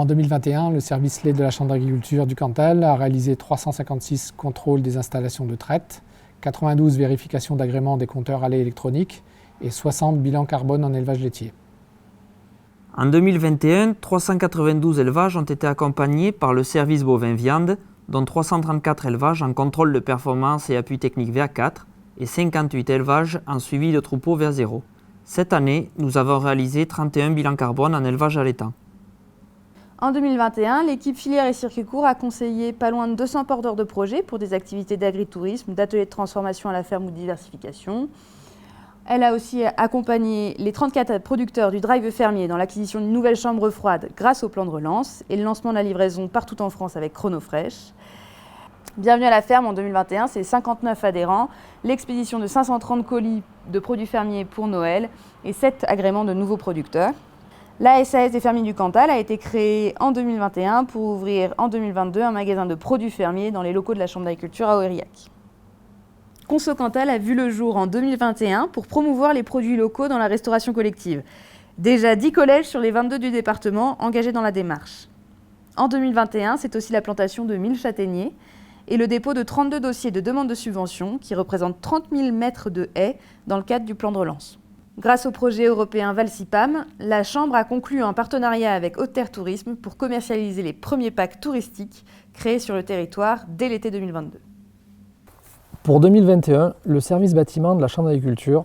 2021, le service lait de la Chambre d'agriculture du Cantal a réalisé 356 contrôles des installations de traite, 92 vérifications d'agrément des compteurs à lait électroniques et 60 bilans carbone en élevage laitier. En 2021, 392 élevages ont été accompagnés par le service bovin viande, dont 334 élevages en contrôle de performance et appui technique VA4 et 58 élevages en suivi de troupeaux VA0. Cette année, nous avons réalisé 31 bilans carbone en élevage allaitant. En 2021, l'équipe filière et circuit court a conseillé pas loin de 200 porteurs de projets pour des activités d'agritourisme, d'ateliers de transformation à la ferme ou de diversification. Elle a aussi accompagné les 34 producteurs du drive fermier dans l'acquisition d'une nouvelle chambre froide grâce au plan de relance et le lancement de la livraison partout en France avec Chronofresh. Bienvenue à la ferme en 2021, c'est 59 adhérents, l'expédition de 530 colis de produits fermiers pour Noël et 7 agréments de nouveaux producteurs. La SAS des fermiers du Cantal a été créée en 2021 pour ouvrir en 2022 un magasin de produits fermiers dans les locaux de la Chambre d'agriculture à Aurillac. Conso Cantal a vu le jour en 2021 pour promouvoir les produits locaux dans la restauration collective. Déjà 10 collèges sur les 22 du département engagés dans la démarche. En 2021, c'est aussi la plantation de 1000 châtaigniers et le dépôt de 32 dossiers de demande de subvention qui représentent 30 000 mètres de haies dans le cadre du plan de relance. Grâce au projet européen Valsipam, la Chambre a conclu un partenariat avec Haute Terre Tourisme pour commercialiser les premiers packs touristiques créés sur le territoire dès l'été 2022. Pour 2021, le service bâtiment de la Chambre d'agriculture,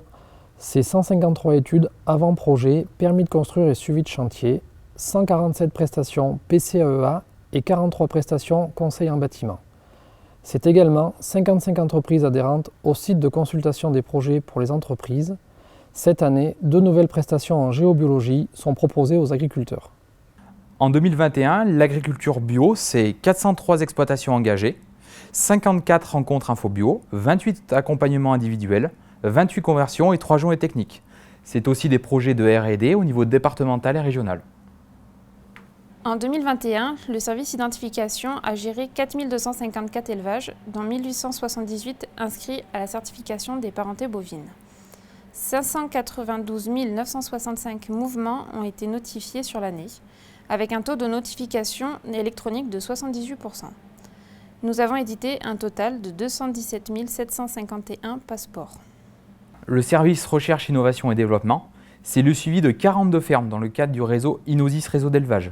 c'est 153 études avant projet, permis de construire et suivi de chantier, 147 prestations PCAEA et 43 prestations conseil en bâtiment. C'est également 55 entreprises adhérentes au site de consultation des projets pour les entreprises. Cette année, 2 nouvelles prestations en géobiologie sont proposées aux agriculteurs. En 2021, l'agriculture bio, c'est 403 exploitations engagées, 54 rencontres info bio, 28 accompagnements individuels, 28 conversions et 3 journées techniques. C'est aussi des projets de R&D au niveau départemental et régional. En 2021, le service identification a géré 4254 élevages, dont 1878 inscrits à la certification des parentés bovines. 592 965 mouvements ont été notifiés sur l'année, avec un taux de notification électronique de 78%. Nous avons édité un total de 217 751 passeports. Le service recherche, innovation et développement, c'est le suivi de 42 fermes dans le cadre du réseau Inosis Réseau d'élevage.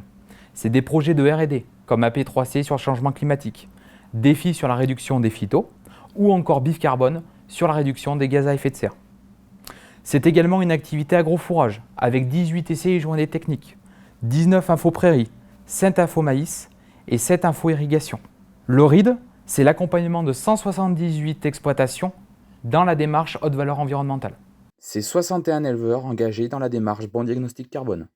C'est des projets de R&D, comme AP3C sur le changement climatique, défis sur la réduction des phytos, ou encore BIF Carbone sur la réduction des gaz à effet de serre. C'est également une activité agrofourrage, avec 18 essais et journées techniques, 19 infos prairies, 7 infos maïs et 7 infos irrigation. Le RID, c'est l'accompagnement de 178 exploitations dans la démarche haute valeur environnementale. C'est 61 éleveurs engagés dans la démarche bon diagnostic carbone.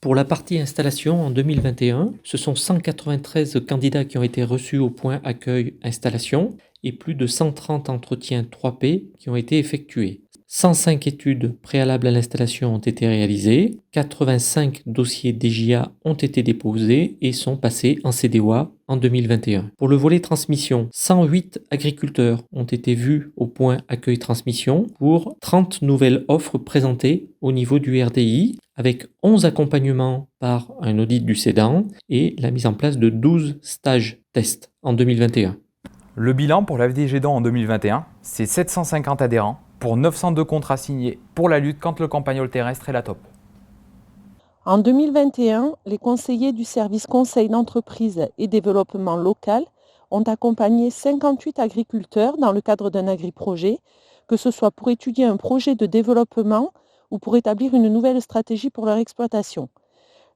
Pour la partie installation en 2021, ce sont 193 candidats qui ont été reçus au point accueil installation et plus de 130 entretiens 3P qui ont été effectués. 105 études préalables à l'installation ont été réalisées, 85 dossiers DJA ont été déposés et sont passés en CDOA en 2021. Pour le volet transmission, 108 agriculteurs ont été vus au point accueil transmission pour 30 nouvelles offres présentées au niveau du RDI, avec 11 accompagnements par un audit du cédant et la mise en place de 12 stages tests en 2021. Le bilan pour la FDGEDAN en 2021, c'est 750 adhérents pour 902 contrats signés pour la lutte contre le campagnol terrestre et la taupe. En 2021, les conseillers du service conseil d'entreprise et développement local ont accompagné 58 agriculteurs dans le cadre d'un agri-projet, que ce soit pour étudier un projet de développement ou pour établir une nouvelle stratégie pour leur exploitation.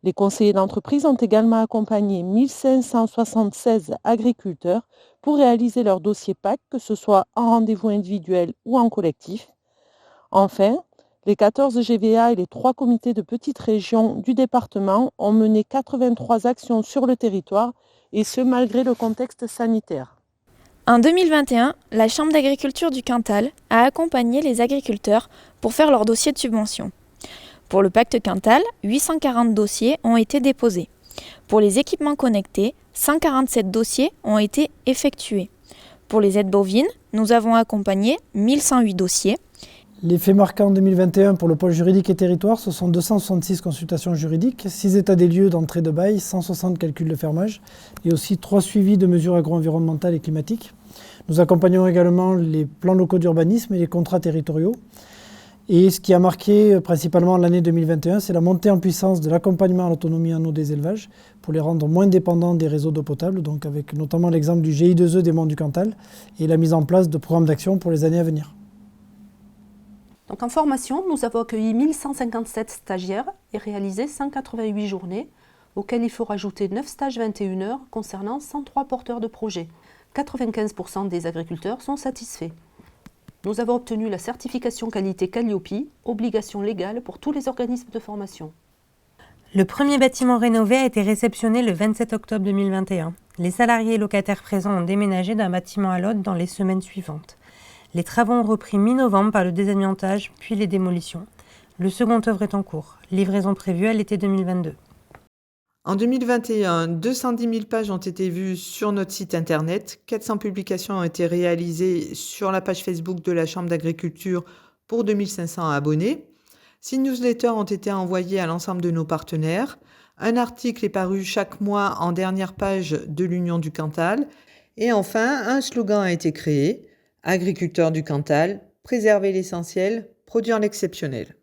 Les conseillers d'entreprise ont également accompagné 1576 agriculteurs pour réaliser leur dossier PAC, que ce soit en rendez-vous individuel ou en collectif. Enfin, les 14 GVA et les 3 comités de petites régions du département ont mené 83 actions sur le territoire, et ce malgré le contexte sanitaire. En 2021, la Chambre d'agriculture du Cantal a accompagné les agriculteurs pour faire leur dossier de subvention. Pour le pacte Cantal, 840 dossiers ont été déposés. Pour les équipements connectés, 147 dossiers ont été effectués. Pour les aides bovines, nous avons accompagné 1108 dossiers. Les faits marquants en 2021 pour le pôle juridique et territoire, ce sont 266 consultations juridiques, 6 états des lieux d'entrée de bail, 160 calculs de fermage et aussi 3 suivis de mesures agro-environnementales et climatiques. Nous accompagnons également les plans locaux d'urbanisme et les contrats territoriaux. Et ce qui a marqué principalement l'année 2021, c'est la montée en puissance de l'accompagnement à l'autonomie en eau des élevages pour les rendre moins dépendants des réseaux d'eau potable, donc avec notamment l'exemple du GI2E des Monts du Cantal et la mise en place de programmes d'action pour les années à venir. Donc en formation, nous avons accueilli 1157 stagiaires et réalisé 188 journées, auxquelles il faut rajouter 9 stages 21 heures concernant 103 porteurs de projets. 95% des agriculteurs sont satisfaits. Nous avons obtenu la certification qualité Calliope, obligation légale pour tous les organismes de formation. Le premier bâtiment rénové a été réceptionné le 27 octobre 2021. Les salariés et locataires présents ont déménagé d'un bâtiment à l'autre dans les semaines suivantes. Les travaux ont repris mi-novembre par le désamiantage, puis les démolitions. Le second œuvre est en cours. Livraison prévue à l'été 2022. En 2021, 210 000 pages ont été vues sur notre site internet, 400 publications ont été réalisées sur la page Facebook de la Chambre d'agriculture pour 2500 abonnés, 6 newsletters ont été envoyés à l'ensemble de nos partenaires, un article est paru chaque mois en dernière page de l'Union du Cantal, et enfin, un slogan a été créé, Agriculteurs du Cantal, préserver l'essentiel, produire l'exceptionnel.